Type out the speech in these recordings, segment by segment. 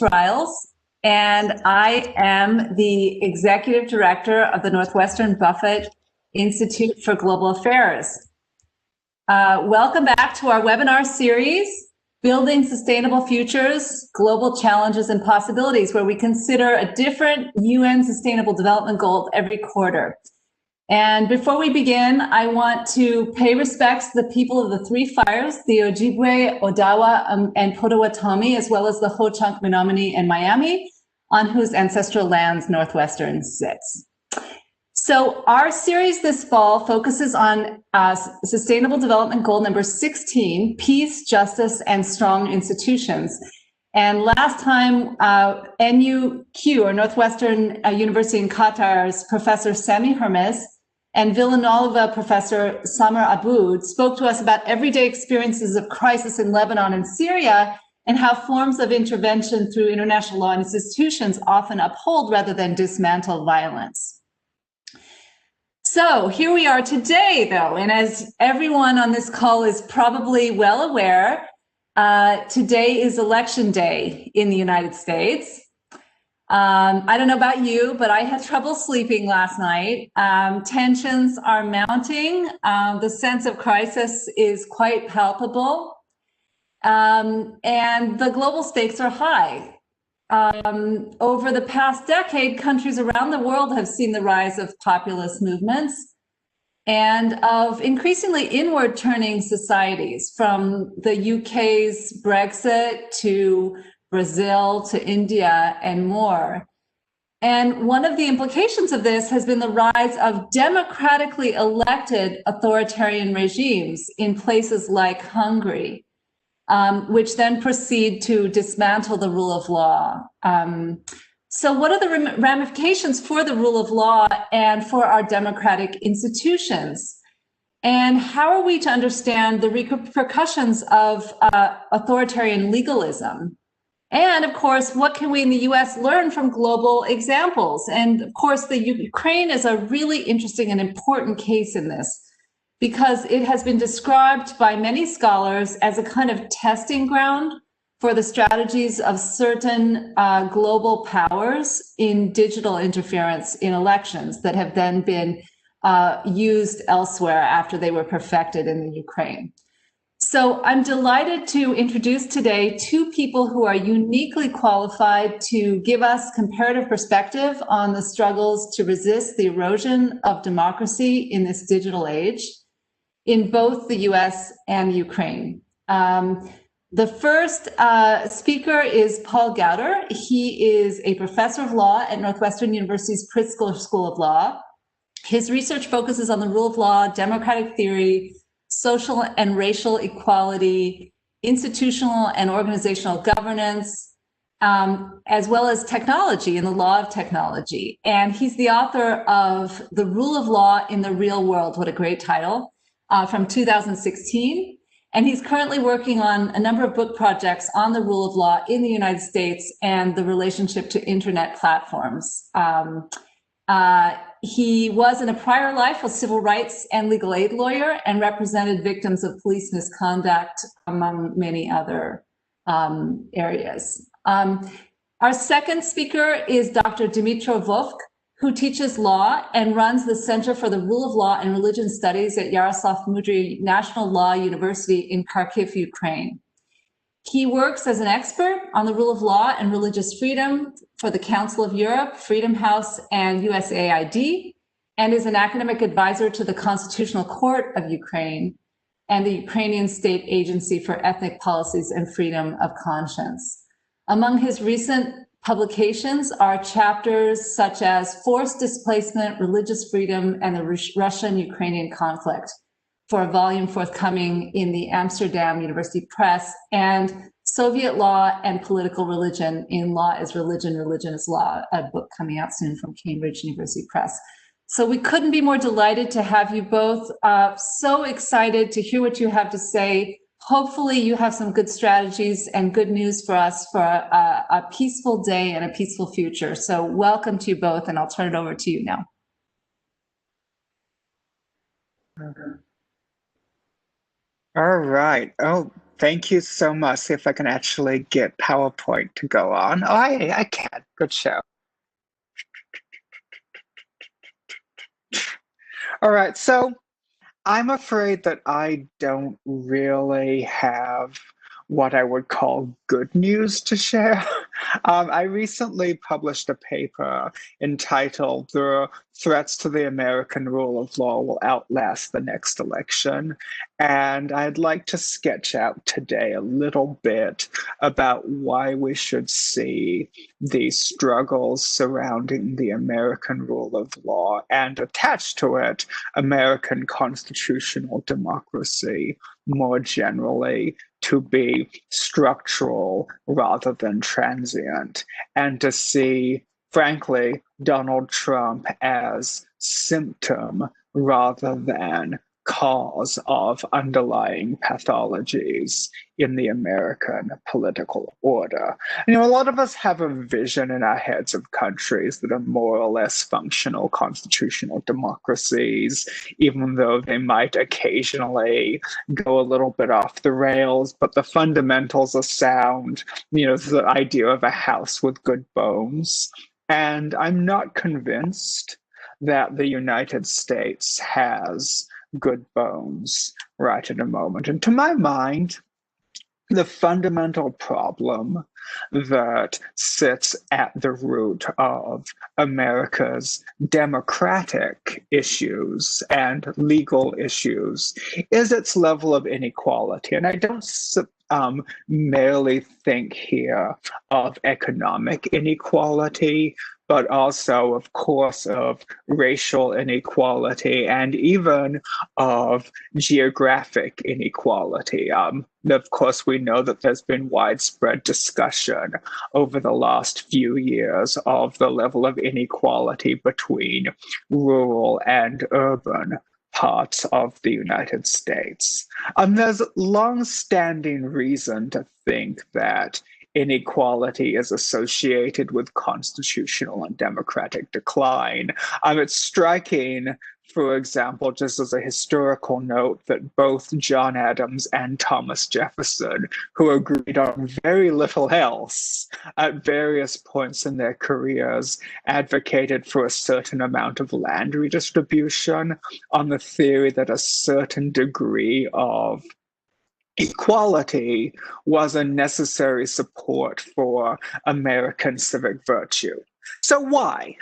Riles, and I am the Executive Director of the Northwestern Buffett Institute for Global Affairs. Welcome back to our webinar series, Building Sustainable Futures, Global Challenges and Possibilities, where we consider a different UN Sustainable Development Goal every quarter. And before we begin, I want to pay respects to the people of the three fires, the Ojibwe, Odawa, and Potawatomi, as well as the Ho-Chunk, Menominee, and Miami, on whose ancestral lands Northwestern sits. So our series this fall focuses on Sustainable Development Goal number 16, Peace, Justice, and Strong Institutions. And last time, NUQ, or Northwestern University in Qatar's Professor Sami Hermes, and Villanova professor Samar Aboud spoke to us about everyday experiences of crisis in Lebanon and Syria, and how forms of intervention through international law and institutions often uphold rather than dismantle violence. So here we are today, though, and as everyone on this call is probably well aware, today is election day in the United States. I don't know about you, but I had trouble sleeping last night. Tensions are mounting. The sense of crisis is quite palpable. And the global stakes are high. Over the past decade, countries around the world have seen the rise of populist movements and of increasingly inward turning societies, from the UK's Brexit to Brazil to India and more. And one of the implications of this has been the rise of democratically elected authoritarian regimes in places like Hungary, which then proceed to dismantle the rule of law. So what are the ramifications for the rule of law and for our democratic institutions? And how are we to understand the repercussions of authoritarian legalism? And of course, what can we in the US learn from global examples? And of course, the Ukraine is a really interesting and important case in this, because it has been described by many scholars as a kind of testing ground for the strategies of certain global powers in digital interference in elections that have then been used elsewhere after they were perfected in the Ukraine. So I'm delighted to introduce today two people who are uniquely qualified to give us comparative perspective on the struggles to resist the erosion of democracy in this digital age in both the US and Ukraine. The first speaker is Paul Gowder. He is a professor of law at Northwestern University's Pritzker School of Law. His research focuses on the rule of law, democratic theory, social and racial equality, institutional and organizational governance, as well as technology and the law of technology. And he's the author of The Rule of Law in the Real World, what a great title, from 2016. And he's currently working on a number of book projects on the rule of law in the United States and the relationship to internet platforms. He was in a prior life a civil rights and legal aid lawyer and represented victims of police misconduct, among many other areas. Our second speaker is Dr. Dmytro Vovk, who teaches law and runs the Center for the Rule of Law and Religion Studies at Yaroslav Mudryi National Law University in Kharkiv, Ukraine. He works as an expert on the rule of law and religious freedom for the Council of Europe, Freedom House, and USAID, and is an academic advisor to the Constitutional Court of Ukraine and the Ukrainian State Agency for Ethnic Policies and Freedom of Conscience. Among his recent publications are chapters such as Forced Displacement, Religious Freedom, and the Russian-Ukrainian Conflict, for a volume forthcoming in the Amsterdam University Press, and Soviet Law and Political Religion in Law is Religion, Religion is Law, a book coming out soon from Cambridge University Press. So we couldn't be more delighted to have you both. So excited to hear what you have to say. Hopefully you have some good strategies and good news for us for a peaceful day and a peaceful future. So welcome to you both, and I'll turn it over to you now. All right. Oh, Thank you so much. See if I can actually get PowerPoint to go on. Oh, I can. Good show. All right, so I'm afraid that I don't really have what I would call good news to share. I recently published a paper entitled "The Threats to the American Rule of Law Will Outlast the Next Election." And I'd like to sketch out today a little bit about why we should see the struggles surrounding the American rule of law and attached to it American constitutional democracy more generally to be structural rather than transient, and to see, frankly, Donald Trump as symptom rather than cause of underlying pathologies in the American political order. A lot of us have a vision in our heads of countries that are more or less functional constitutional democracies, even though they might occasionally go a little bit off the rails, but the fundamentals are sound. The idea of a house with good bones. And I'm not convinced that the United States has good bones right at the moment. And to my mind, the fundamental problem that sits at the root of America's democratic issues and legal issues is its level of inequality. And I don't merely think here of economic inequality, but also, of course, of racial inequality and even of geographic inequality. Of course, we know that there's been widespread discussion over the last few years of the level of inequality between rural and urban parts of the United States. There's long-standing reason to think that inequality is associated with constitutional and democratic decline. It's striking, for example, just as a historical note, that both John Adams and Thomas Jefferson, who agreed on very little else at various points in their careers, advocated for a certain amount of land redistribution on the theory that a certain degree of equality was a necessary support for American civic virtue. So why?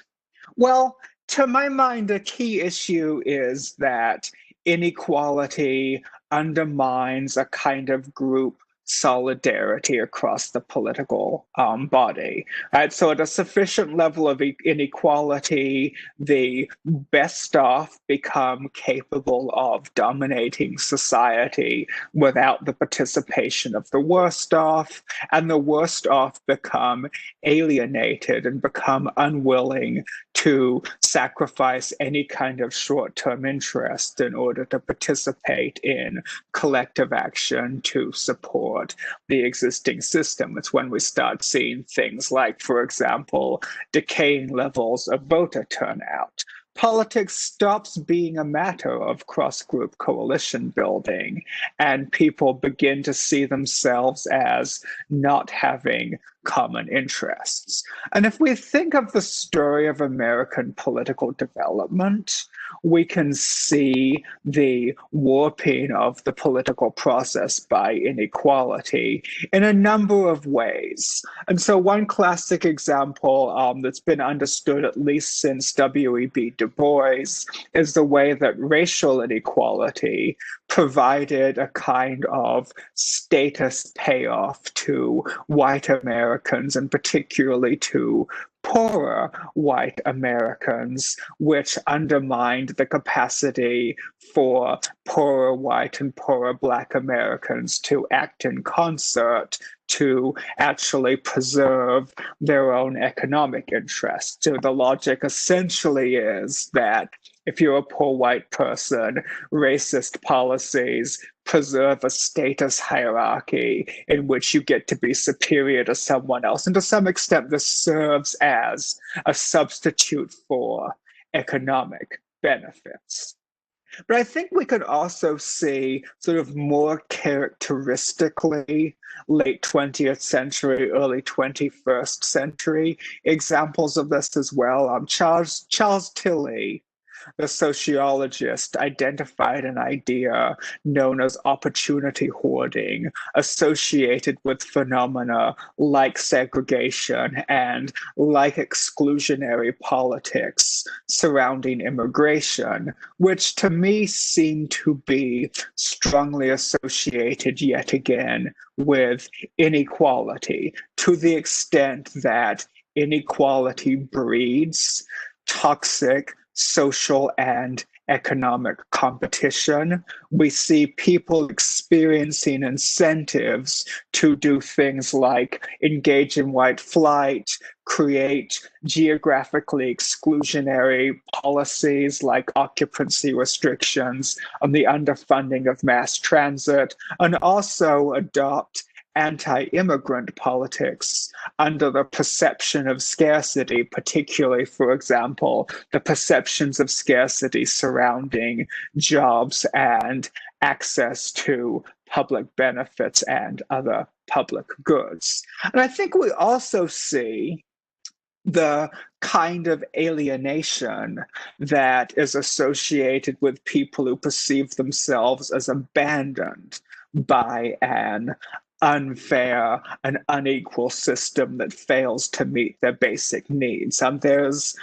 Well, to my mind, a key issue is that inequality undermines a kind of group solidarity across the political body. Right? So at a sufficient level of inequality, the best off become capable of dominating society without the participation of the worst off, and the worst off become alienated and become unwilling to sacrifice any kind of short-term interest in order to participate in collective action to support the existing system. It's when we start seeing things like, for example, decaying levels of voter turnout. Politics stops being a matter of cross-group coalition building, and people begin to see themselves as not having common interests. And if we think of the story of American political development, we can see the warping of the political process by inequality in a number of ways. And so one classic example that's been understood at least since W.E.B. Du Bois is the way that racial inequality provided a kind of status payoff to white Americans, and particularly to poorer white Americans, which undermined the capacity for poorer white and poorer Black Americans to act in concert to actually preserve their own economic interests. So the logic essentially is that if you're a poor white person, racist policies preserve a status hierarchy in which you get to be superior to someone else. And to some extent, this serves as a substitute for economic benefits. But I think we could also see sort of more characteristically late 20th century, early 21st century examples of this as well. Charles Tilly, the sociologist, identified an idea known as opportunity hoarding associated with phenomena like segregation and like exclusionary politics surrounding immigration, which to me seem to be strongly associated yet again with inequality, to the extent that inequality breeds toxic social and economic competition. We see people experiencing incentives to do things like engage in white flight, create geographically exclusionary policies like occupancy restrictions on the underfunding of mass transit, and also adopt anti-immigrant politics under the perception of scarcity, particularly, for example, the perceptions of scarcity surrounding jobs and access to public benefits and other public goods. And I think we also see the kind of alienation that is associated with people who perceive themselves as abandoned by an unfair and unequal system that fails to meet their basic needs. There's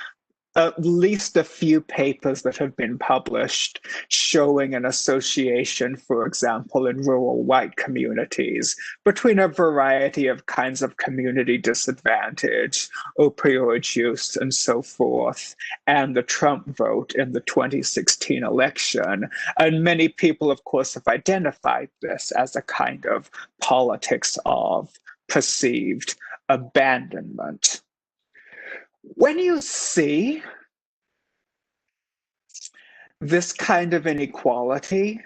at least a few papers that have been published showing an association, for example, in rural white communities between a variety of kinds of community disadvantage, opioid use, and so forth, and the Trump vote in the 2016 election. And many people, of course, have identified this as a kind of politics of perceived abandonment. When you see this kind of inequality,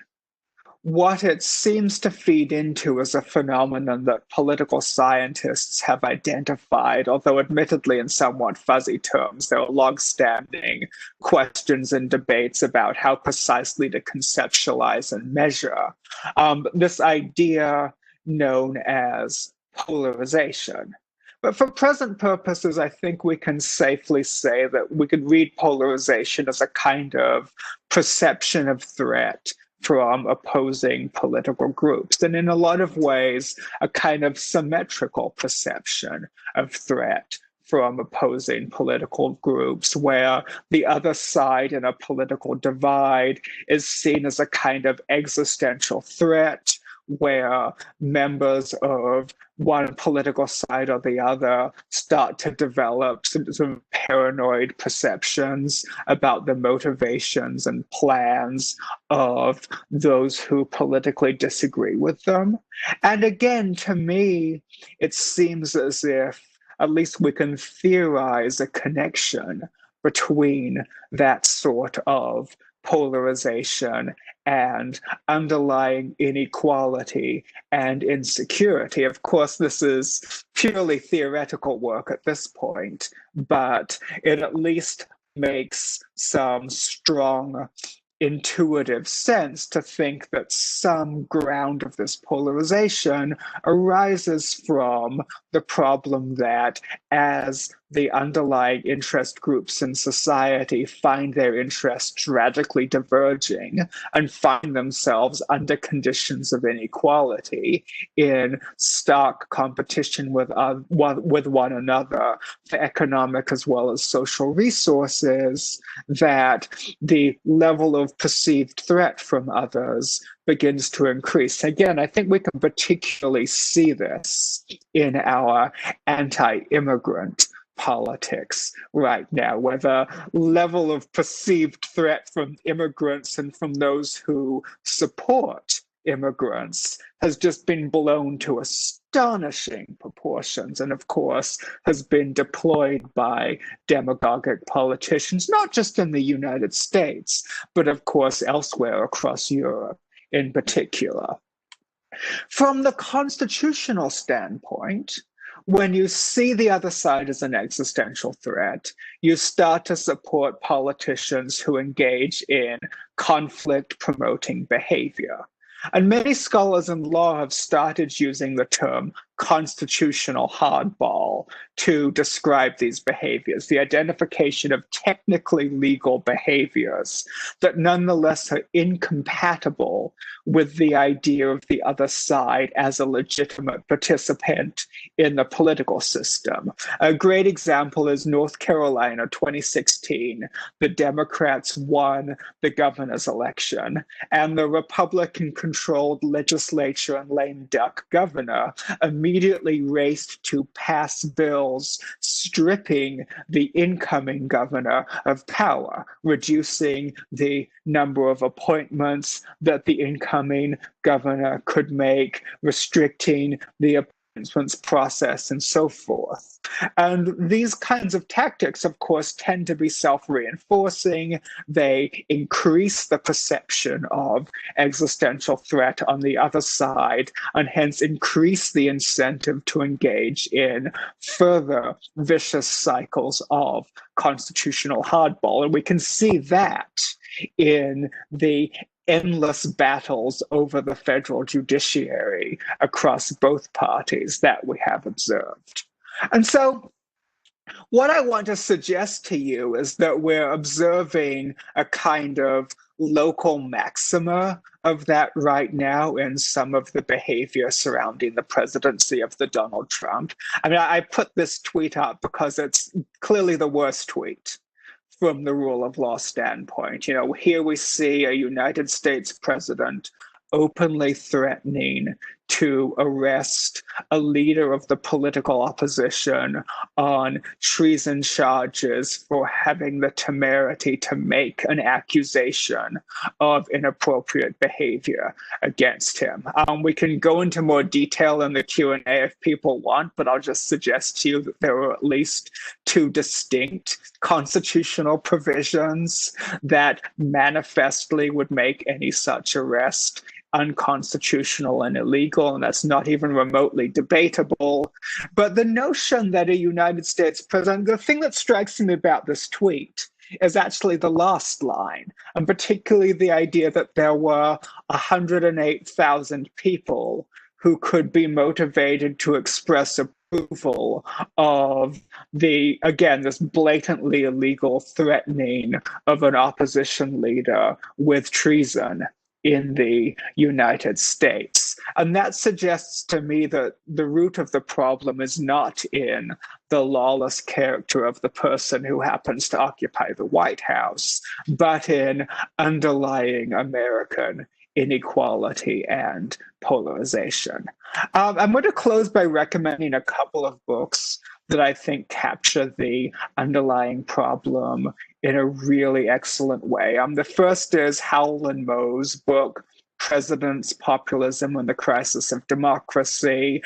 what it seems to feed into is a phenomenon that political scientists have identified, although admittedly in somewhat fuzzy terms. There are long-standing questions and debates about how precisely to conceptualize and measure this idea known as polarization. But for present purposes, I think we can safely say that we could read polarization as a kind of perception of threat from opposing political groups, and in a lot of ways, a kind of symmetrical perception of threat from opposing political groups, where the other side in a political divide is seen as a kind of existential threat, where members of one political side or the other start to develop some paranoid perceptions about the motivations and plans of those who politically disagree with them. And again, to me, it seems as if at least we can theorize a connection between that sort of polarization and underlying inequality and insecurity. Of course, this is purely theoretical work at this point, but it at least makes some strong intuitive sense to think that some ground of this polarization arises from the problem that as the underlying interest groups in society find their interests radically diverging and find themselves under conditions of inequality in stark competition with one another for economic as well as social resources, that the level of perceived threat from others begins to increase. Again, I think we can particularly see this in our anti-immigrant politics right now, where the level of perceived threat from immigrants and from those who support immigrants has just been blown to astonishing proportions, and of course has been deployed by demagogic politicians, not just in the United States, but of course elsewhere across Europe in particular. From the constitutional standpoint, when you see the other side as an existential threat, you start to support politicians who engage in conflict-promoting behavior. And many scholars in law have started using the term constitutional hardball to describe these behaviors, the identification of technically legal behaviors that nonetheless are incompatible with the idea of the other side as a legitimate participant in the political system. A great example is North Carolina, 2016. The Democrats won the governor's election, and the Republican-controlled legislature and lame duck governor immediately raced to pass bills stripping the incoming governor of power, reducing the number of appointments that the incoming governor could make, restricting the appointments process, and so forth. And these kinds of tactics, of course, tend to be self-reinforcing. They increase the perception of existential threat on the other side, and hence increase the incentive to engage in further vicious cycles of constitutional hardball. And we can see that in the endless battles over the federal judiciary across both parties that we have observed. And so what I want to suggest to you is that we're observing a kind of local maxima of that right now in some of the behavior surrounding the presidency of the Donald Trump. I mean, I put this tweet up because it's clearly the worst tweet from the rule of law standpoint. You know, here we see a United States president openly threatening to arrest a leader of the political opposition on treason charges for having the temerity to make an accusation of inappropriate behavior against him. We can go into more detail in the Q&A if people want, but I'll just suggest to you that there are at least two distinct constitutional provisions that manifestly would make any such arrest unconstitutional and illegal, and that's not even remotely debatable. But the notion that a United States president, the thing that strikes me about this tweet is actually the last line, and particularly the idea that there were 108,000 people who could be motivated to express approval of the, again, this blatantly illegal threatening of an opposition leader with treason in the United States. And that suggests to me that the root of the problem is not in the lawless character of the person who happens to occupy the White House, but in underlying American inequality and polarization. I'm going to close by recommending a couple of books that I think capture the underlying problem in a really excellent way. The first is Howland Moe's book, Presidents, Populism, and the Crisis of Democracy.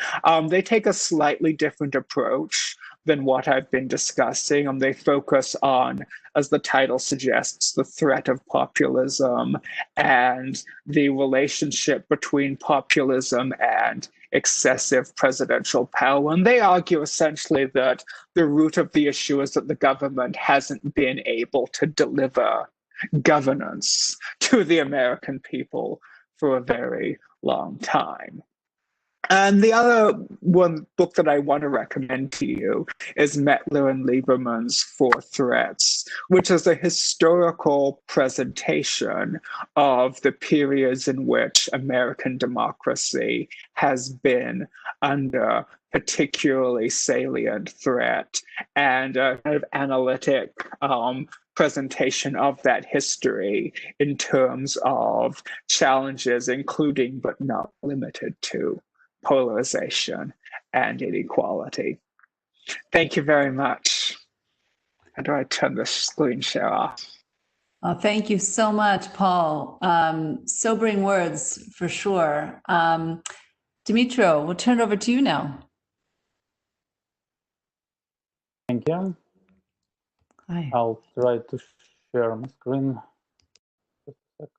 They take a slightly different approach than what I've been discussing. They focus on, as the title suggests, the threat of populism and the relationship between populism and excessive presidential power. And they argue essentially that the root of the issue is that the government hasn't been able to deliver governance to the American people for a very long time. And the other one book that I want to recommend to you is Mettler and Lieberman's Four Threats, which is a historical presentation of the periods in which American democracy has been under particularly salient threat, and a kind of analytic presentation of that history in terms of challenges, including but not limited to polarization and inequality. Thank you very much. How do I turn the screen share off? Thank you so much, Paul. Sobering words for sure. Dmytro, we'll turn it over to you now. Thank you. Hi. I'll try to share my screen. Just a sec.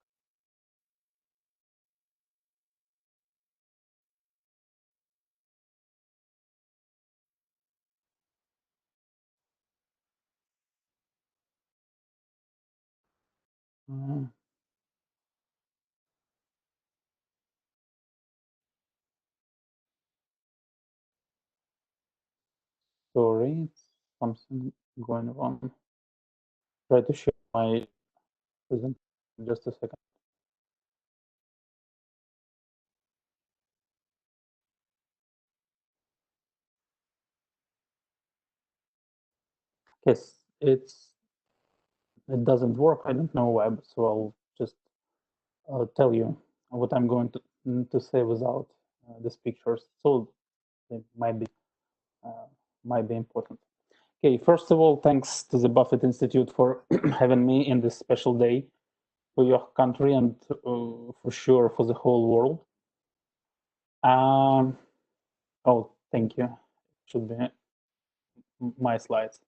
Sorry, something going wrong. Try to share my presentation. Just a second. Yes, it doesn't work. I don't know why, so I'll just tell you what I'm going to say without these pictures. So they might be important. Okay, first of all, thanks to the Buffett Institute for having me in this special day for your country and for sure for the whole world. Oh, thank you. Should be my slides.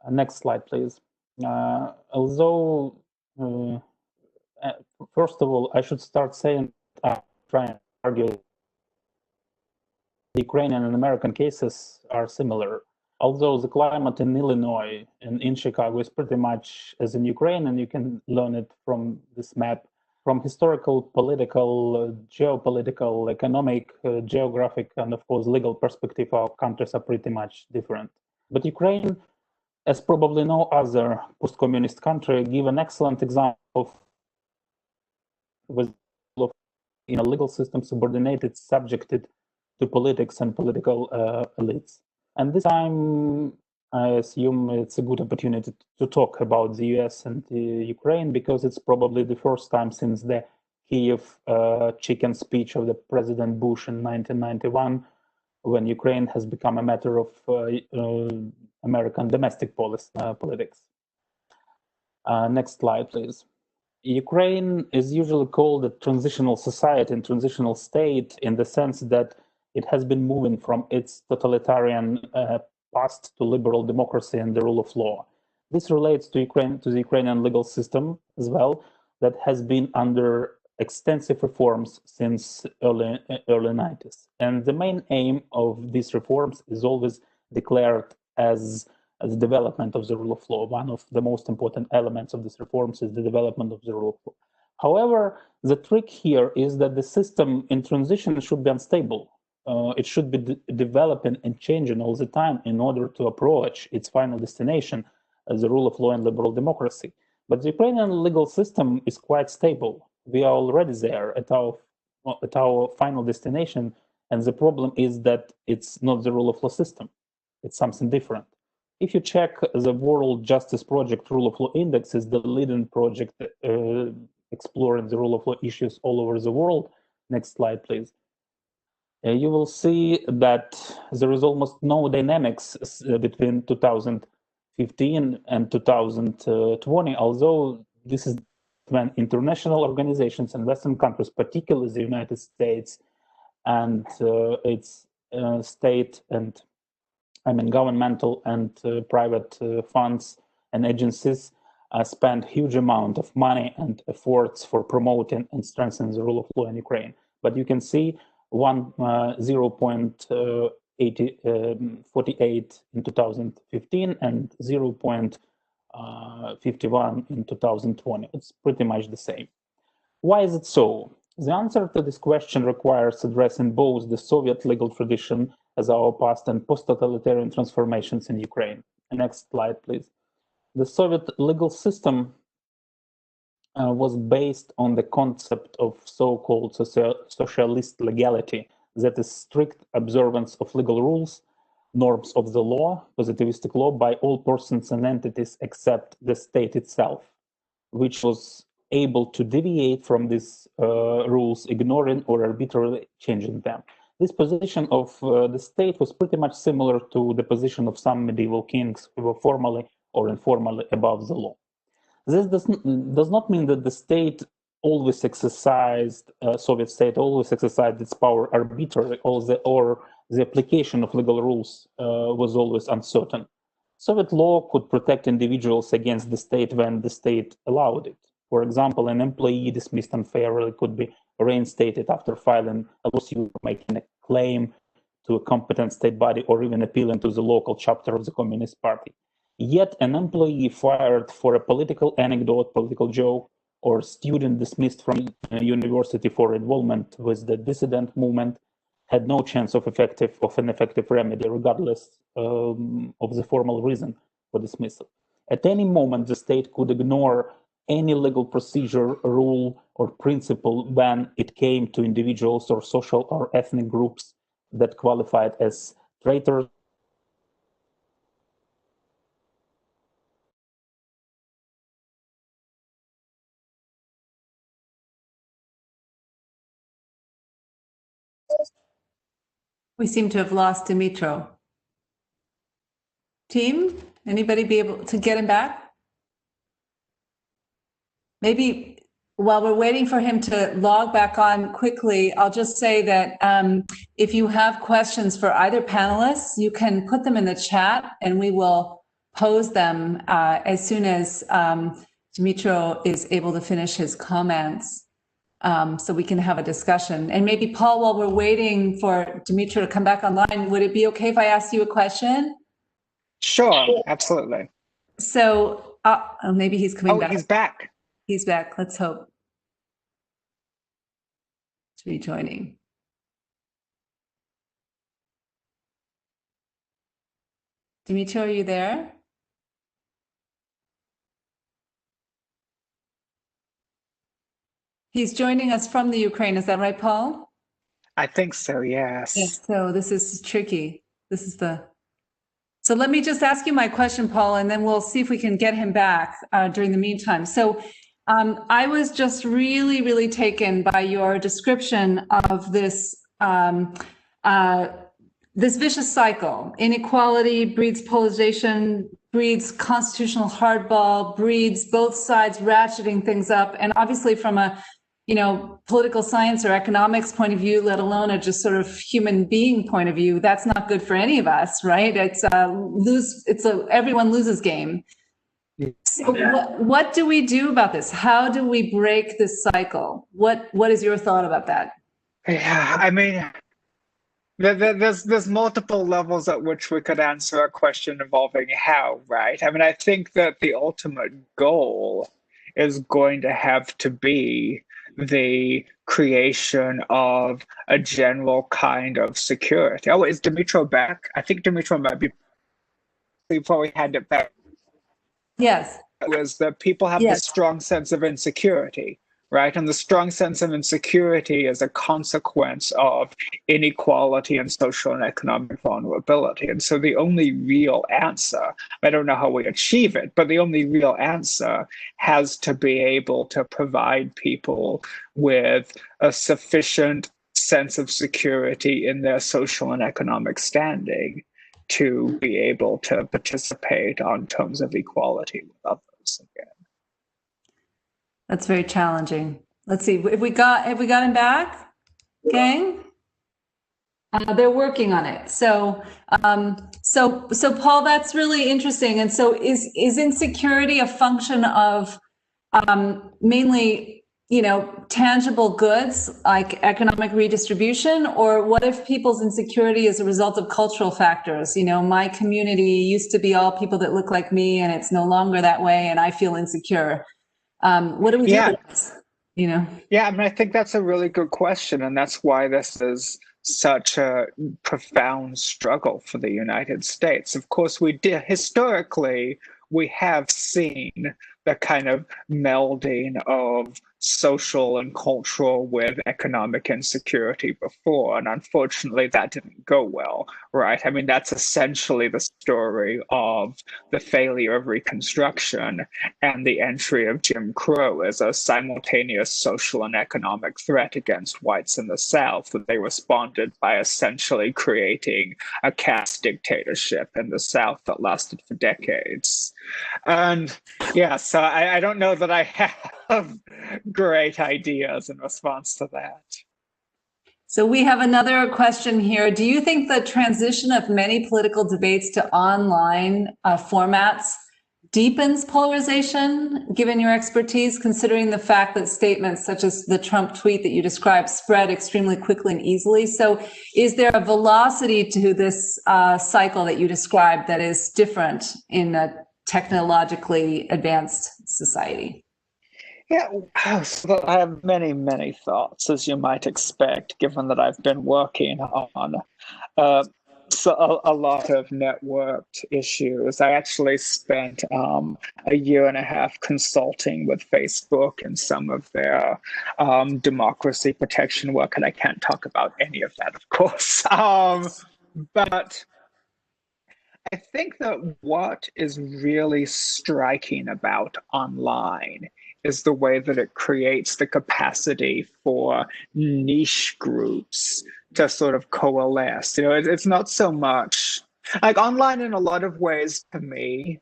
Next slide, please. Although, first of all, I should start saying I'm trying to argue the Ukrainian and American cases are similar. Although the climate in Illinois and in Chicago is pretty much as in Ukraine, and you can learn it from this map, from historical, political, geopolitical, economic, geographic, and of course legal perspective, our countries are pretty much different. But Ukraine, as probably no other post-communist country, give an excellent example of in a legal system subordinated, subjected to politics and political elites. And this time, I assume it's a good opportunity to talk about the US and Ukraine, because it's probably the first time since the Kiev chicken speech of the President Bush in 1991, when Ukraine has become a matter of American domestic politics. Next slide, please. Ukraine is usually called a transitional society and transitional state in the sense that it has been moving from its totalitarian past to liberal democracy and the rule of law. This relates to Ukraine, to the Ukrainian legal system as well, that has been under extensive reforms since early 90s. And the main aim of these reforms is always declared as the development of the rule of law. One of the most important elements of these reforms is the development of the rule of law. However, the trick here is that the system in transition should be unstable. It should be developing and changing all the time in order to approach its final destination as the rule of law and liberal democracy. But the Ukrainian legal system is quite stable. We are already there at our final destination, and the problem is that it's not the rule of law system. It's something different. If you check the World Justice Project Rule of Law Index, is the leading project exploring the rule of law issues all over the world. Next slide, please. You will see that there is almost no dynamics between 2015 and 2020, although this is when international organizations and Western countries, particularly the United States and its state and governmental and private funds and agencies spend huge amount of money and efforts for promoting and strengthening the rule of law in Ukraine. But you can see 0.48 in 2015 and 0.51 in 2020. It's pretty much the same. Why is it so? The answer to this question requires addressing both the Soviet legal tradition as our past and post-totalitarian transformations in Ukraine. Next slide, please. The Soviet legal system was based on the concept of so-called socialist legality, that is strict observance of legal rules, norms of the law, positivistic law, by all persons and entities except the state itself, which was able to deviate from these rules, ignoring or arbitrarily changing them. This position of the state was pretty much similar to the position of some medieval kings who were formally or informally above the law. This does not mean that the state always exercised, Soviet state always exercised its power arbitrarily, or the application of legal rules was always uncertain. Soviet law could protect individuals against the state when the state allowed it. For example, an employee dismissed unfairly could be reinstated after filing a lawsuit, making a claim to a competent state body, or even appealing to the local chapter of the Communist Party. Yet an employee fired for a political anecdote, political joke, or student dismissed from a university for involvement with the dissident movement had no chance of an effective remedy, regardless of the formal reason for dismissal. At any moment, the state could ignore any legal procedure, rule, or principle when it came to individuals or social or ethnic groups that qualified as traitors. We seem to have lost Dmytro. Team, anybody be able to get him back? Maybe while we're waiting for him to log back on quickly, I'll just say that if you have questions for either panelists, you can put them in the chat and we will pose them as soon as Dmytro is able to finish his comments. So we can have a discussion. And maybe, Paul, while we're waiting for Dmytro to come back online, would it be okay if I asked you a question? Sure, absolutely. So maybe he's coming back. Oh, he's back. He's back. Let's hope. It's rejoining. Dmytro, are you there? He's joining us from the Ukraine. Is that right, Paul? I think so, yes. Yes, so this is tricky. This is so let me just ask you my question, Paul, and then we'll see if we can get him back during the meantime. So I was just really, really taken by your description of this this vicious cycle. Inequality breeds polarization, breeds constitutional hardball, breeds both sides ratcheting things up. And obviously from a political science or economics point of view, let alone a just sort of human being point of view, that's not good for any of us, right? It's a everyone loses game. So what do we do about this? How do we break this cycle? What is your thought about that? Yeah, I mean, there's multiple levels at which we could answer a question involving how, right? I mean, I think that the ultimate goal is going to have to be the creation of a general kind of security. Oh, is Dmytro back? I think Dmytro might be before we had it back. Yes. Was that people have this strong sense of insecurity, right? And the strong sense of insecurity is a consequence of inequality and social and economic vulnerability. And so the only real answer, I don't know how we achieve it, but the only real answer has to be able to provide people with a sufficient sense of security in their social and economic standing to be able to participate on terms of equality with others again. That's very challenging. Let's see if we got him back, gang. They're working on it. So Paul, that's really interesting. And so is insecurity a function of mainly tangible goods like economic redistribution, or what if people's insecurity is a result of cultural factors? My community used to be all people that look like me, and it's no longer that way, and I feel insecure. What do we do with this? Yeah, I mean, I think that's a really good question, and that's why this is such a profound struggle for the United States. Of course, historically, we have seen the kind of melding of social and cultural with economic insecurity before, and unfortunately that didn't go well, right? I mean, that's essentially the story of the failure of Reconstruction and the entry of Jim Crow as a simultaneous social and economic threat against whites in the South, that they responded by essentially creating a caste dictatorship in the South that lasted for decades. And yeah, so I don't know that I have great ideas in response to that. So we have another question here. Do you think the transition of many political debates to online formats deepens polarization, given your expertise, considering the fact that statements such as the Trump tweet that you described spread extremely quickly and easily? So is there a velocity to this cycle that you described that is different in a technologically advanced society? Yeah, so I have many, many thoughts, as you might expect, given that I've been working on a lot of networked issues. I actually spent a year and a half consulting with Facebook and some of their democracy protection work, and I can't talk about any of that, of course. But I think that what is really striking about online is the way that it creates the capacity for niche groups to sort of coalesce. It's not so much like online in a lot of ways to me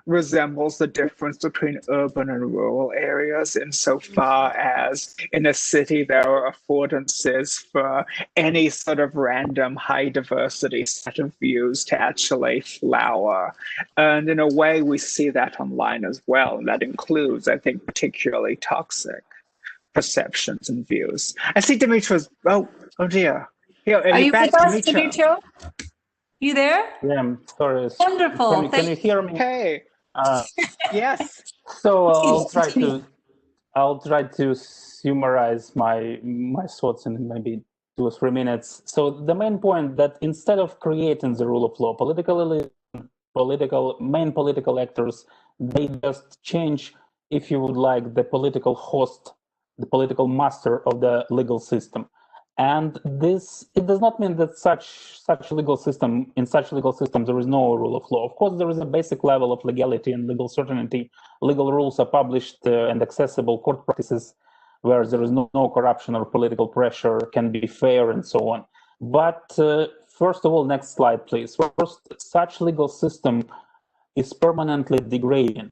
resembles the difference between urban and rural areas insofar as in a city there are affordances for any sort of random high diversity set of views to actually flower. And in a way, we see that online as well. And that includes, I think, particularly toxic perceptions and views. I see Dmytro's, oh dear. Here, Are you back, with us, Dmytro? Dmytro? You there? Yeah, I'm sorry. Wonderful. Can you hear me? Hey, yes. So Please continue. I'll try to summarize my thoughts in maybe 2 or 3 minutes. So the main point that instead of creating the rule of law, main political actors, they just change, if you would like, the political host, the political master of the legal system. And this, it does not mean that such legal system, in such legal system, there is no rule of law. Of course, there is a basic level of legality and legal certainty. Legal rules are published and accessible. Court practices where there is no corruption or political pressure can be fair and so on. But first of all, next slide, please. First, such legal system is permanently degrading.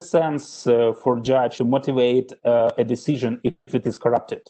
Sense for judge to motivate a decision if it is corrupted.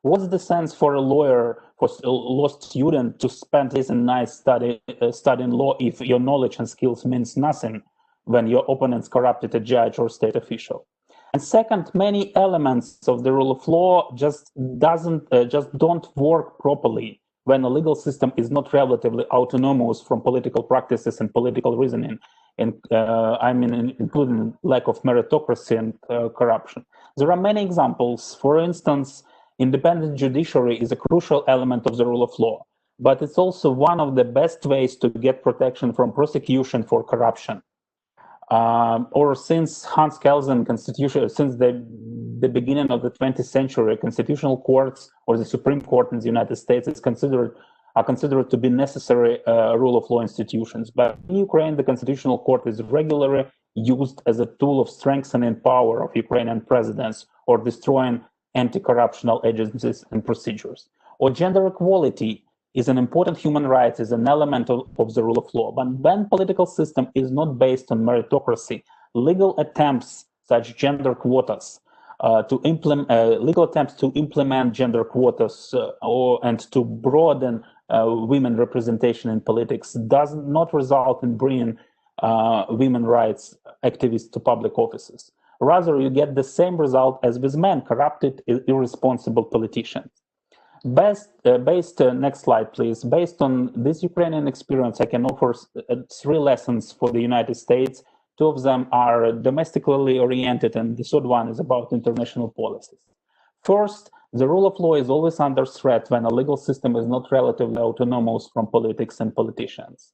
What's the sense for a lawyer, for a law student to spend days and nights studying law if your knowledge and skills means nothing when your opponents corrupted a judge or state official? And second, many elements of the rule of law just don't work properly when a legal system is not relatively autonomous from political practices and political reasoning, and including lack of meritocracy and corruption. There are many examples. For instance, independent judiciary is a crucial element of the rule of law, but it's also one of the best ways to get protection from prosecution for corruption. Or since Hans Kelsen constitution, since the beginning of the 20th century, constitutional courts or the Supreme Court in the United States are considered to be necessary rule of law institutions. But in Ukraine, the constitutional court is regularly used as a tool of strengthening power of Ukrainian presidents or destroying anti-corruptional agencies and procedures. Or gender equality is an important human right, is an element of the rule of law. But when political system is not based on meritocracy, legal attempts such gender quotas legal attempts to implement gender quotas and to broaden women representation in politics does not result in bringing women rights activists to public offices. Rather, you get the same result as with men, corrupted, irresponsible politicians. Next slide, please. Based on this Ukrainian experience, I can offer 3 lessons for the United States. 2 of them are domestically oriented, and the third one is about international policies. First, the rule of law is always under threat when a legal system is not relatively autonomous from politics and politicians.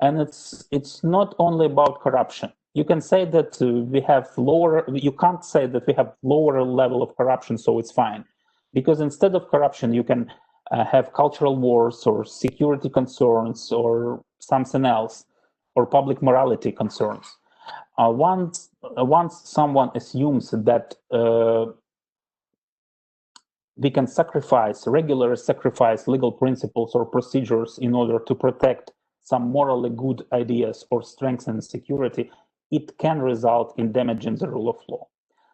And it's not only about corruption. You can say that you can't say that we have lower level of corruption, so it's fine. Because instead of corruption, you can have cultural wars or security concerns or something else, or public morality concerns. Once someone assumes that we can regularly sacrifice legal principles or procedures in order to protect some morally good ideas or strengthen security, it can result in damaging the rule of law.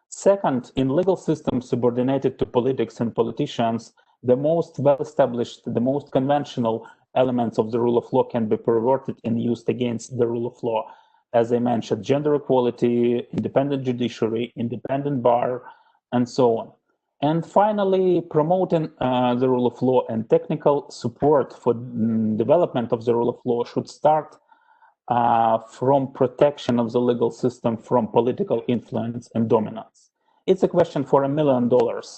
Second, in legal systems subordinated to politics and politicians, the most well-established, the most conventional elements of the rule of law can be perverted and used against the rule of law. As I mentioned, gender equality, independent judiciary, independent bar, and so on. And finally, promoting the rule of law and technical support for development of the rule of law should start from protection of the legal system from political influence and dominance. It's a question for $1 million,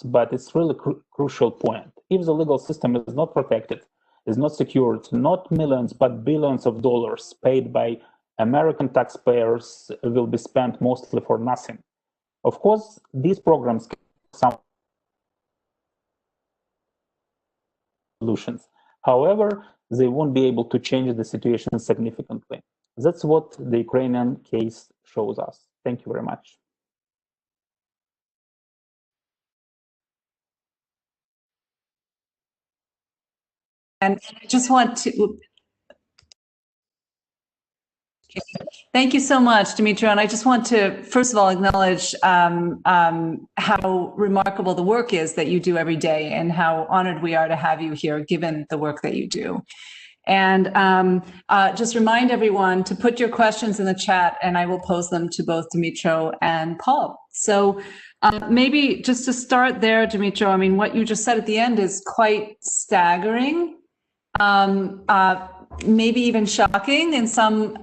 but it's really crucial point. If the legal system is not protected, is not secured, not millions, but billions of dollars paid by American taxpayers will be spent mostly for nothing. Of course, these programs can have some solutions. However, they won't be able to change the situation significantly. That's what the Ukrainian case shows us. Thank you very much. And I just want to thank you so much, Dmytro. And I just want to, first of all, acknowledge how remarkable the work is that you do every day and how honored we are to have you here, given the work that you do. And just remind everyone to put your questions in the chat, and I will pose them to both Dmytro and Paul. So maybe just to start there, Dmytro, I mean, what you just said at the end is quite staggering. Maybe even shocking in some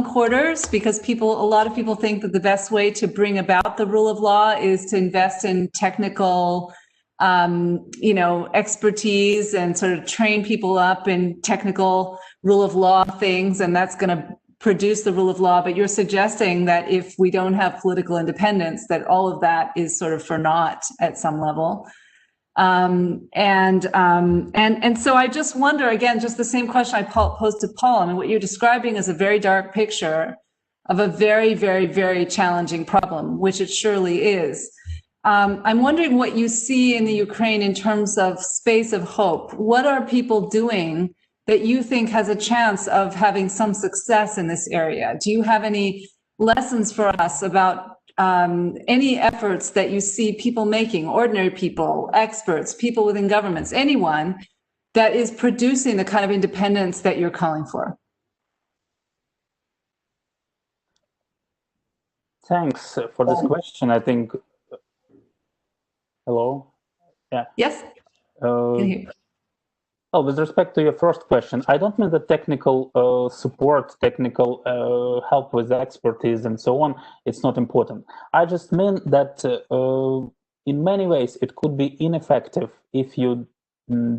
quarters, because a lot of people think that the best way to bring about the rule of law is to invest in technical, expertise and sort of train people up in technical rule of law things, and that's going to produce the rule of law. But you're suggesting that if we don't have political independence, that all of that is sort of for naught at some level. And so I just wonder, again, just the same question I posed to Paul. I mean, what you're describing is a very dark picture of a very, very, very challenging problem, which it surely is. I'm wondering what you see in the Ukraine in terms of space of hope. What are people doing that you think has a chance of having some success in this area? Do you have any lessons for us about any efforts that you see people making, ordinary people, experts, people within governments, anyone that is producing the kind of independence that you're calling for? Thanks for this question. I think, hello? Yeah. Yes. Well, with respect to your first question, I don't mean the technical support, technical help with the expertise and so on. It's not important. I just mean that in many ways it could be ineffective if you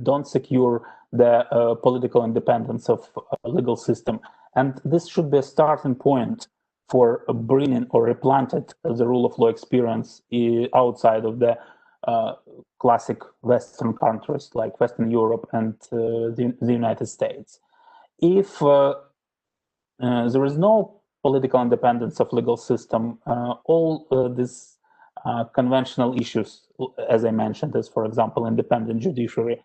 don't secure the political independence of a legal system. And this should be a starting point for bringing or replanted the rule of law experience outside of the classic Western countries like Western Europe and the United States. If there is no political independence of legal system, all these conventional issues, as I mentioned, as for example, independent judiciary,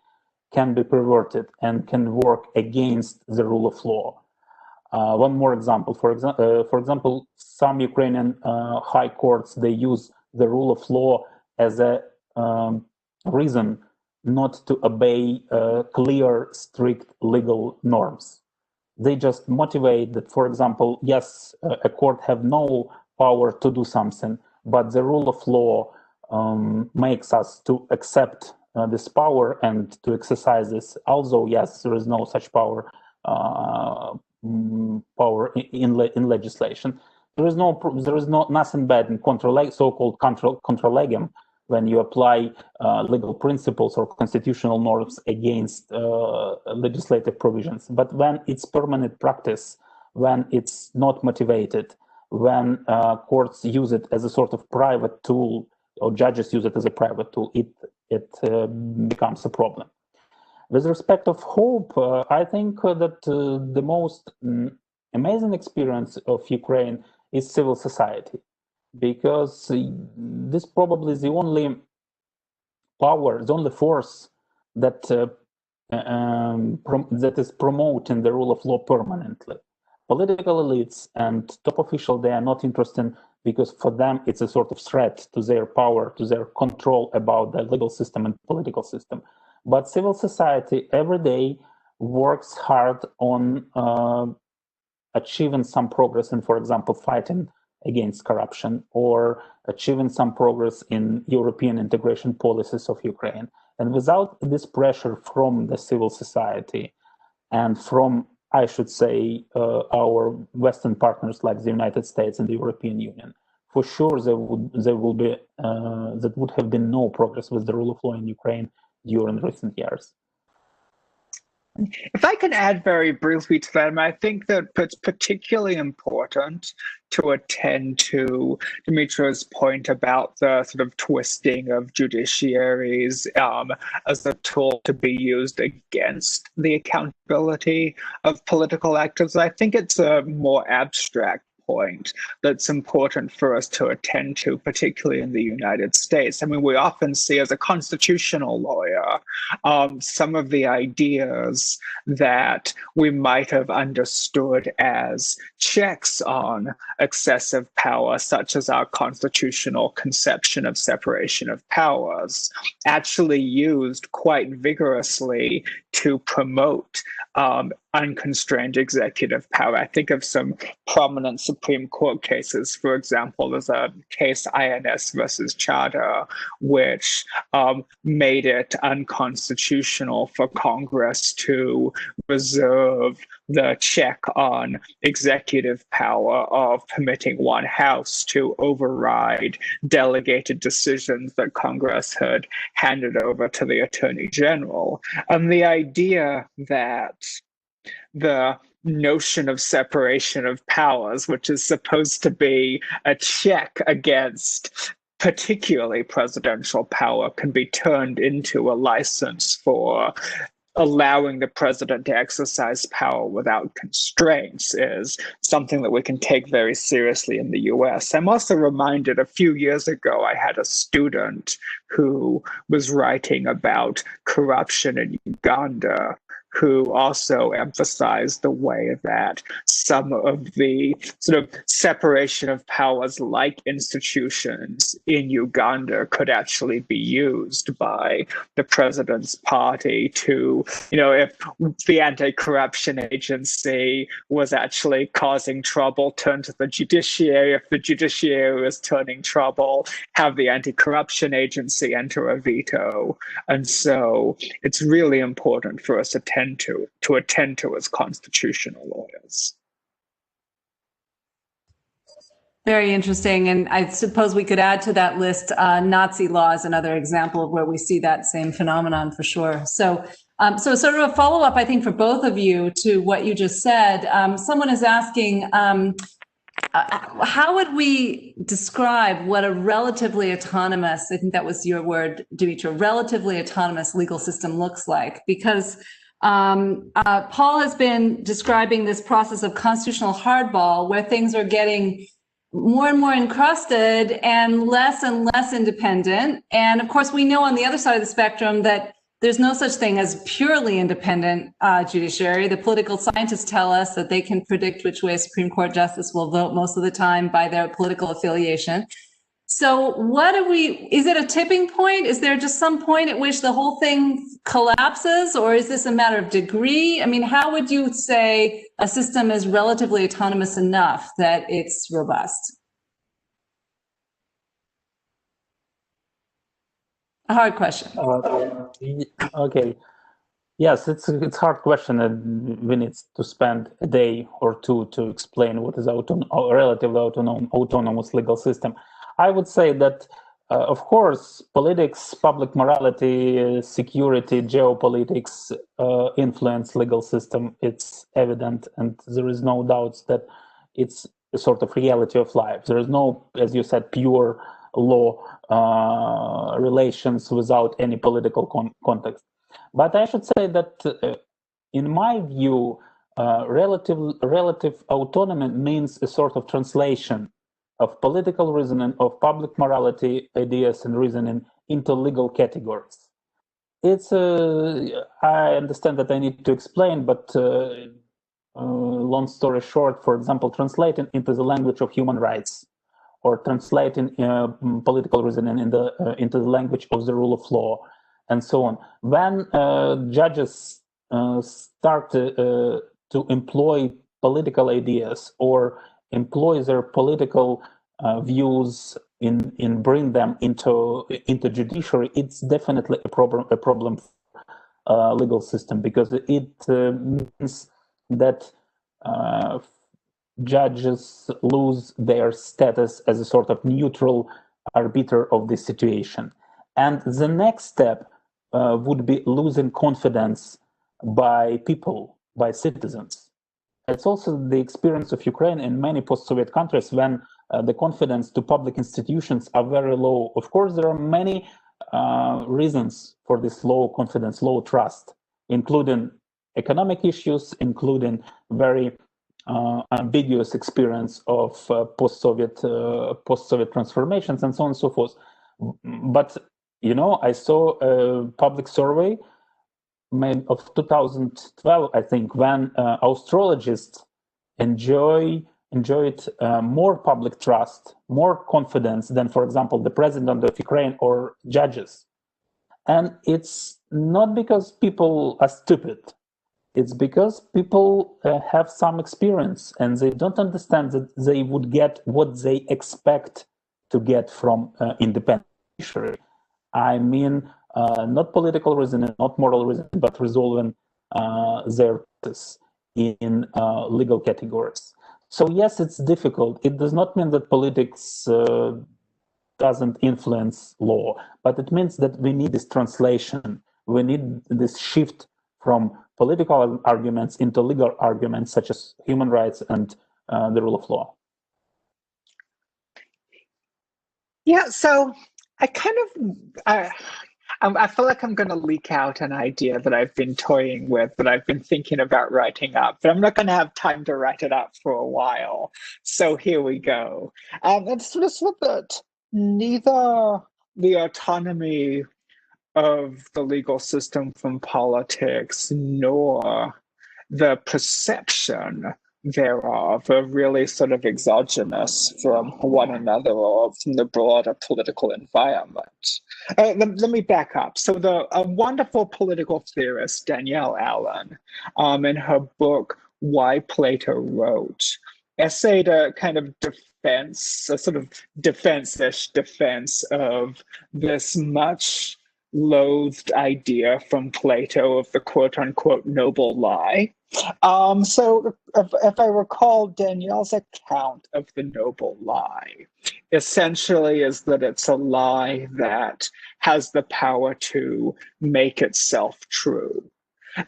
can be perverted and can work against the rule of law. One more example, for example, some Ukrainian high courts, they use the rule of law as a reason not to obey clear, strict legal norms. They just motivate that, for example, yes, a court have no power to do something, but the rule of law makes us to accept this power and to exercise this. Although, yes, there is no such power in legislation. There is nothing bad in so-called contra legem, when you apply legal principles or constitutional norms against legislative provisions. But when it's permanent practice, when it's not motivated, when courts use it as a sort of private tool, or judges use it as a private tool, it becomes a problem. With respect of hope, I think that the most amazing experience of Ukraine is civil society, because this probably is the only power, the only force that that is promoting the rule of law permanently. Political elites and top officials, they are not interested, because for them it's a sort of threat to their power, to their control about the legal system and political system. But civil society every day works hard on achieving some progress in, for example, fighting against corruption, or achieving some progress in European integration policies of Ukraine. And without this pressure from the civil society and from, I should say, our Western partners like the United States and the European Union, for sure there would have been no progress with the rule of law in Ukraine during recent years. If I can add very briefly to that, I think that it's particularly important to attend to Dmytro's point about the sort of twisting of judiciaries as a tool to be used against the accountability of political actors. I think it's a more abstract point that's important for us to attend to, particularly in the United States. I mean, we often see as a constitutional lawyer some of the ideas that we might have understood as checks on excessive power, such as our constitutional conception of separation of powers, actually used quite vigorously to promote unconstrained executive power. I think of some prominent Supreme Court cases. For example, there's a case INS versus Charter, which made it unconstitutional for Congress to reserve the check on executive power of permitting one house to override delegated decisions that Congress had handed over to the Attorney General. And the idea that the notion of separation of powers, which is supposed to be a check against particularly presidential power, can be turned into a license for allowing the president to exercise power without constraints is something that we can take very seriously in the US. I'm also reminded a few years ago, I had a student who was writing about corruption in Uganda, who also emphasized the way that some of the sort of separation of powers like institutions in Uganda could actually be used by the president's party to, if the anti-corruption agency was actually causing trouble, turn to the judiciary. If the judiciary was turning trouble, have the anti-corruption agency enter a veto. And so it's really important for us to attend to as constitutional lawyers. Very interesting. And I suppose we could add to that list Nazi law is another example of where we see that same phenomenon for sure. So sort of a follow-up, I think, for both of you to what you just said. Someone is asking, how would we describe what a relatively autonomous, I think that was your word, Dmytro, relatively autonomous legal system looks like? Because Paul has been describing this process of constitutional hardball where things are getting more and more encrusted and less independent. And of course, we know on the other side of the spectrum that there's no such thing as purely independent judiciary. The political scientists tell us that they can predict which way a Supreme Court justice will vote most of the time by their political affiliation. So is it a tipping point? Is there just some point at which the whole thing collapses, or is this a matter of degree? I mean, how would you say a system is relatively autonomous enough that it's robust? A hard question. Okay. Yes, it's a hard question, and we need to spend a day or two to explain what is a relatively autonomous legal system. I would say that, of course, politics, public morality, security, geopolitics influence legal system. It's evident, and there is no doubt that it's a sort of reality of life. There is no, as you said, pure law relations without any political context. But I should say that, in my view, relative autonomy means a sort of translation of political reasoning, of public morality ideas and reasoning into legal categories. It's I understand that I need to explain, but long story short, for example, translating into the language of human rights, or translating political reasoning into the language of the rule of law, and so on. When judges start to employ political ideas or employ their political views in bring them into judiciary, it's definitely a problem for legal system, because it means that judges lose their status as a sort of neutral arbiter of the situation. And the next step would be losing confidence by people, by citizens. It's also the experience of Ukraine in many post-Soviet countries when the confidence to public institutions are very low. Of course, there are many reasons for this low confidence, low trust, including economic issues, including very ambiguous experience of post-Soviet transformations and so on and so forth. But, you know, I saw a public survey of 2012, I think, when astrologists enjoyed more public trust, more confidence than, for example, the president of Ukraine or judges. And it's not because people are stupid. It's because people have some experience and they don't understand that they would get what they expect to get from independent judiciary. I mean, not political reason, not moral reason, but resolving their cases in legal categories. So yes, it's difficult. It does not mean that politics doesn't influence law, but it means that we need this translation. We need this shift from political arguments into legal arguments, such as human rights and the rule of law. Yeah, so I feel like I'm going to leak out an idea that I've been toying with, that I've been thinking about writing up, but I'm not going to have time to write it up for a while. So here we go. It's just that neither the autonomy of the legal system from politics nor the perception thereof are really sort of exogenous from one another or from the broader political environment. Let me back up. So a wonderful political theorist, Danielle Allen, in her book, Why Plato Wrote, essayed a kind of defense, a sort of defense-ish defense of this much loathed idea from Plato of the quote-unquote noble lie. So if I recall, Danielle's account of the noble lie essentially is that it's a lie that has the power to make itself true.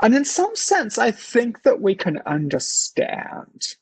And in some sense, I think that we can understand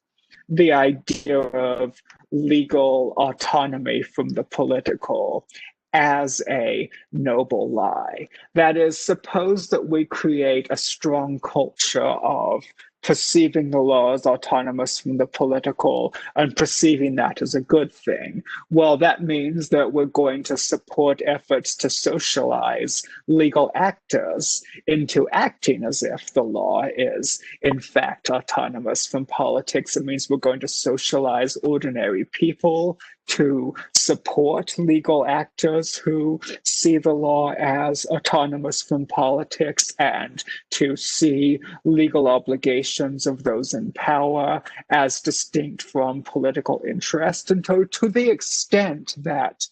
the idea of legal autonomy from the political as a noble lie. That is, suppose that we create a strong culture of perceiving the law as autonomous from the political and perceiving that as a good thing. Well, that means that we're going to support efforts to socialize legal actors into acting as if the law is, in fact, autonomous from politics. It means we're going to socialize ordinary people to support legal actors who see the law as autonomous from politics and to see legal obligations of those in power as distinct from political interest. And to the extent that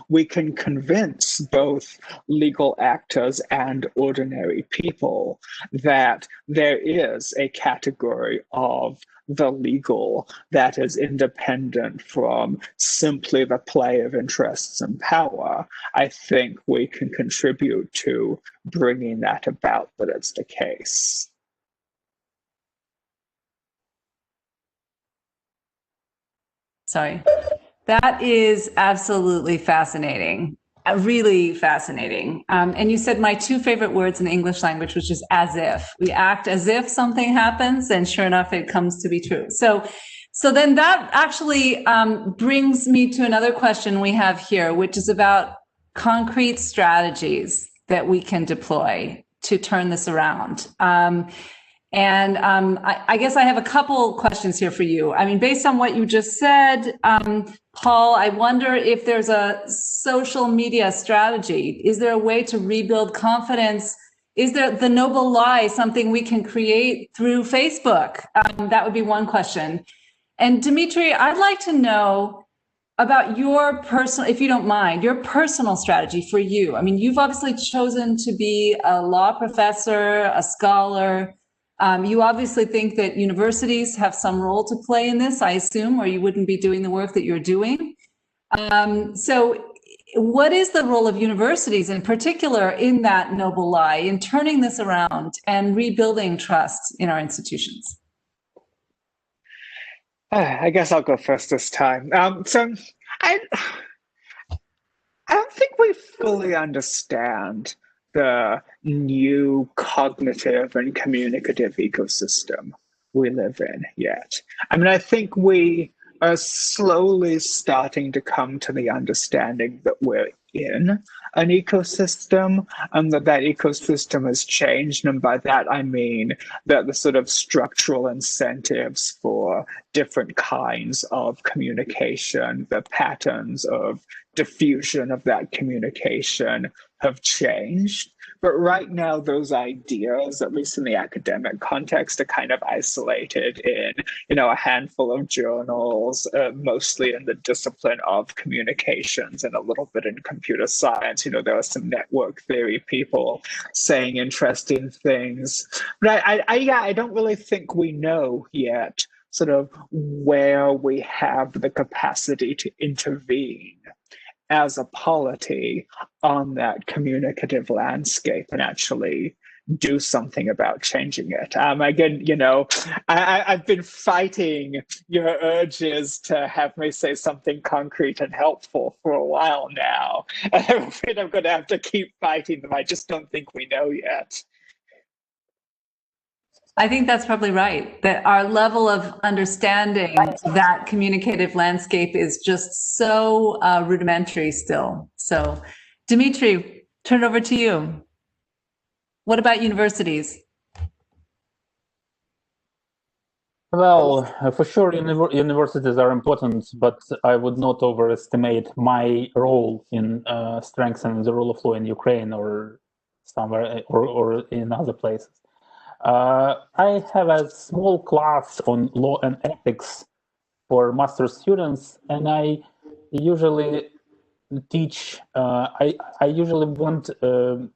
we can convince both legal actors and ordinary people that there is a category of the legal that is independent from simply the play of interests and power, I think we can contribute to bringing that about, that it's the case. Sorry. That is absolutely fascinating, really fascinating. And you said my two favorite words in the English language, which is as if. We act as if something happens, and sure enough, it comes to be true. So then that actually brings me to another question we have here, which is about concrete strategies that we can deploy to turn this around. I guess I have a couple questions here for you. I mean, based on what you just said, Paul, I wonder if there's a social media strategy. Is there a way to rebuild confidence? Is there the noble lie something we can create through Facebook? That would be one question. And Dmytro, I'd like to know about your personal, if you don't mind, your personal strategy for you. I mean, you've obviously chosen to be a law professor, a scholar, You obviously think that universities have some role to play in this, I assume, or you wouldn't be doing the work that you're doing. So what is the role of universities in particular in that noble lie, in turning this around and rebuilding trust in our institutions? I guess I'll go first this time. So I don't think we fully understand the new cognitive and communicative ecosystem we live in yet. I mean, I think we are slowly starting to come to the understanding that we're in an ecosystem and that ecosystem has changed. And by that, I mean that the sort of structural incentives for different kinds of communication, the patterns of diffusion of that communication have changed. But right now, those ideas, at least in the academic context, are kind of isolated in, a handful of journals, mostly in the discipline of communications and a little bit in computer science. There are some network theory people saying interesting things. But I don't really think we know yet sort of where we have the capacity to intervene as a polity on that communicative landscape and actually do something about changing it. Again, I've been fighting your urges to have me say something concrete and helpful for a while now. And I'm afraid I'm going to have to keep fighting them. I just don't think we know yet. I think that's probably right, that our level of understanding that communicative landscape is just so rudimentary still. So, Dmytro, turn it over to you. What about universities? Well, for sure, universities are important, but I would not overestimate my role in strengthening the rule of law in Ukraine or somewhere or in other places. I have a small class on law and ethics for master's students, and I usually teach. I usually want to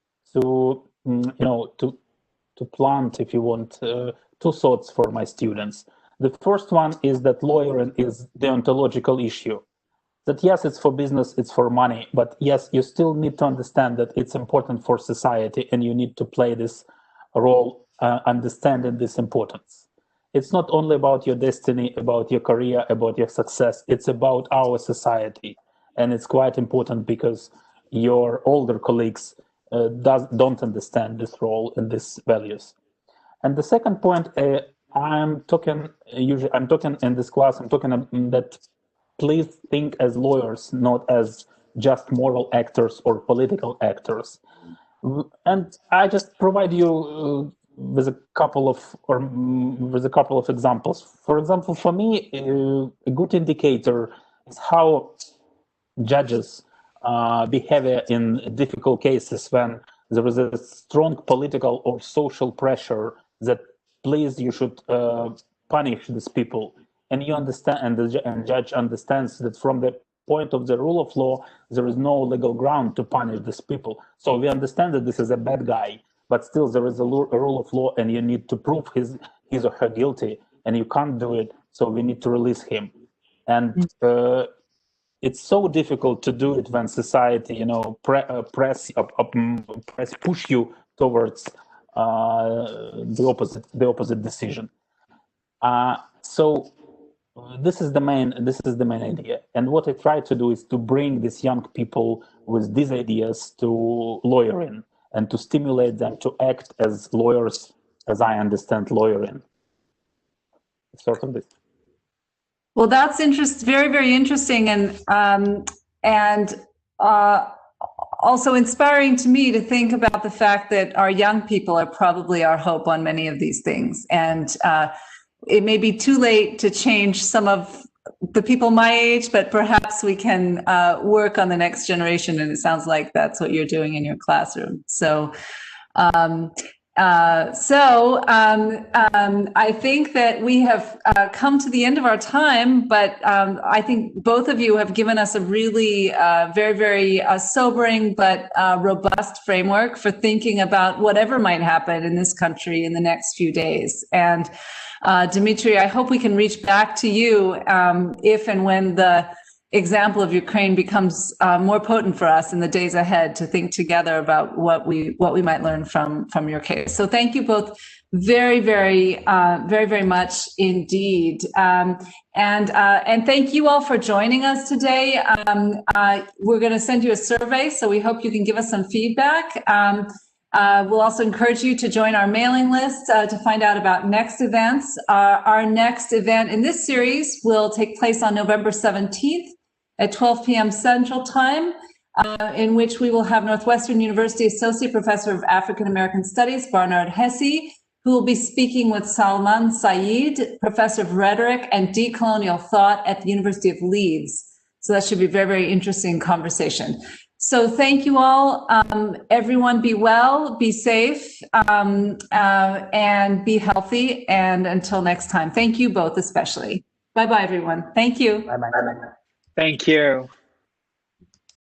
plant, if you want, two thoughts for my students. The first one is that lawyering is the ontological issue. That yes, it's for business, it's for money, but yes, you still need to understand that it's important for society, and you need to play this role, understanding this importance. It's not only about your destiny, about your career, about your success, it's about our society. And it's quite important because your older colleagues don't understand this role and these values. And the second point, I'm talking in this class, I'm talking that please think as lawyers, not as just moral actors or political actors. And I just provide you with a couple of examples. For example, for me, a good indicator is how judges behavior in difficult cases when there is a strong political or social pressure that please you should punish these people, and you understand, and the judge understands that from the point of the rule of law there is no legal ground to punish these people. So we understand that this is a bad guy, but still there is a rule of law, and you need to prove his or her guilty, and you can't do it. So we need to release him, and it's so difficult to do it when society, press push you towards the opposite decision. So this is the main idea. And what I try to do is to bring these young people with these ideas to lawyering and to stimulate them to act as lawyers, as I understand lawyering. Sort of this. Well, that's very, very interesting, and also inspiring to me to think about the fact that our young people are probably our hope on many of these things. And it may be too late to change some of the people my age, but perhaps we can work on the next generation. And it sounds like that's what you're doing in your classroom. So I think that we have come to the end of our time, but I think both of you have given us a really very, very sobering but robust framework for thinking about whatever might happen in this country in the next few days. And Dmytro, I hope we can reach back to you if and when the example of Ukraine becomes more potent for us in the days ahead to think together about what we might learn from your case. So thank you both very, very, very, very much indeed. And thank you all for joining us today. We're going to send you a survey, so we hope you can give us some feedback. We'll also encourage you to join our mailing list to find out about next events. Our next event in this series will take place on November 17th at 12 p.m. Central Time, in which we will have Northwestern University Associate Professor of African American Studies, Barnard Hesse, who will be speaking with Salman Saeed, Professor of Rhetoric and Decolonial Thought at the University of Leeds. So that should be a very, very interesting conversation. So thank you all. Everyone be well, be safe, and be healthy. And until next time, thank you both especially. Bye-bye, everyone. Thank you. Bye-bye. Thank you.